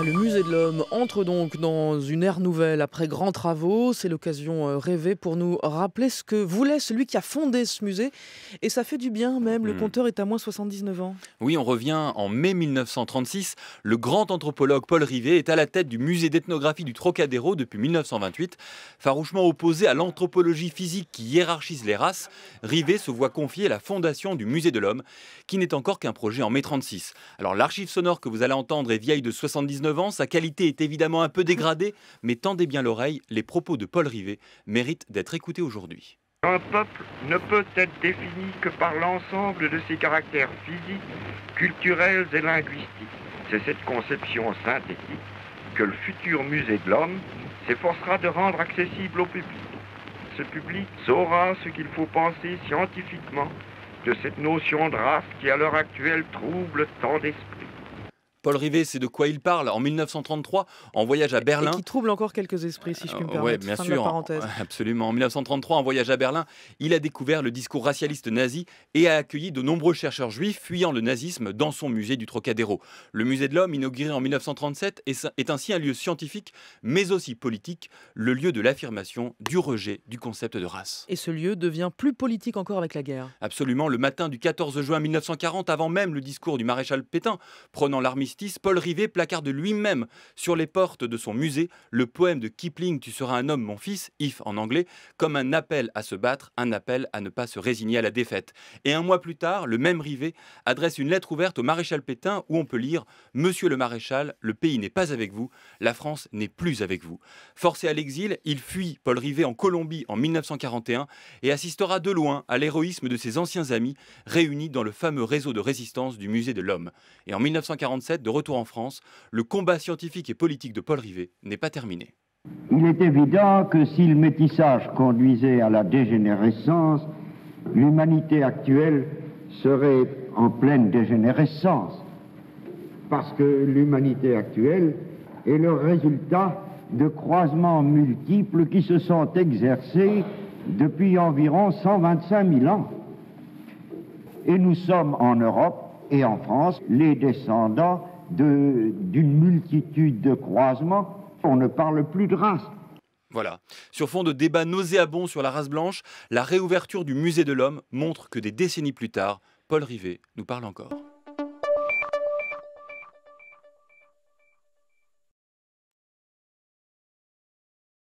Le musée de l'Homme entre donc dans une ère nouvelle après grands travaux. C'est l'occasion rêvée pour nous rappeler ce que voulait celui qui a fondé ce musée. Et ça fait du bien même, le compteur est à moins 79 ans. Oui, on revient en mai 1936. Le grand anthropologue Paul Rivet est à la tête du musée d'ethnographie du Trocadéro depuis 1928. Farouchement opposé à l'anthropologie physique qui hiérarchise les races, Rivet se voit confier la fondation du musée de l'Homme, qui n'est encore qu'un projet en mai 36. Alors l'archive sonore que vous allez entendre est vieille de 79 ans, sa qualité est évidemment un peu dégradée, mais tendez bien l'oreille, les propos de Paul Rivet méritent d'être écoutés aujourd'hui. Un peuple ne peut être défini que par l'ensemble de ses caractères physiques, culturels et linguistiques. C'est cette conception synthétique que le futur musée de l'Homme s'efforcera de rendre accessible au public. Ce public saura ce qu'il faut penser scientifiquement de cette notion de race qui à l'heure actuelle trouble tant d'esprits. Paul Rivet, c'est de quoi il parle en 1933, en voyage à Berlin. Et qui trouble encore quelques esprits, si je puis me permettre. Oui, bien fin sûr, de la parenthèse. Absolument. En 1933, en voyage à Berlin, il a découvert le discours racialiste nazi et a accueilli de nombreux chercheurs juifs fuyant le nazisme dans son musée du Trocadéro. Le musée de l'Homme, inauguré en 1937, est ainsi un lieu scientifique, mais aussi politique, le lieu de l'affirmation du rejet du concept de race. Et ce lieu devient plus politique encore avec la guerre. Absolument. Le matin du 14 juin 1940, avant même le discours du maréchal Pétain, prenant l'armistice, Paul Rivet placarde lui-même sur les portes de son musée le poème de Kipling « Tu seras un homme, mon fils », if en anglais, comme un appel à se battre, un appel à ne pas se résigner à la défaite. Et un mois plus tard, le même Rivet adresse une lettre ouverte au maréchal Pétain où on peut lire « Monsieur le maréchal, le pays n'est pas avec vous, la France n'est plus avec vous ». Forcé à l'exil, il fuit Paul Rivet en Colombie en 1941 et assistera de loin à l'héroïsme de ses anciens amis réunis dans le fameux réseau de résistance du musée de l'Homme. Et en 1947, de retour en France, le combat scientifique et politique de Paul Rivet n'est pas terminé. Il est évident que si le métissage conduisait à la dégénérescence, l'humanité actuelle serait en pleine dégénérescence. Parce que l'humanité actuelle est le résultat de croisements multiples qui se sont exercés depuis environ 125 000 ans. Et nous sommes en Europe et en France les descendants d'une multitude de croisements. On ne parle plus de race. Voilà. Sur fond de débats nauséabonds sur la race blanche, la réouverture du musée de l'Homme montre que des décennies plus tard, Paul Rivet nous parle encore.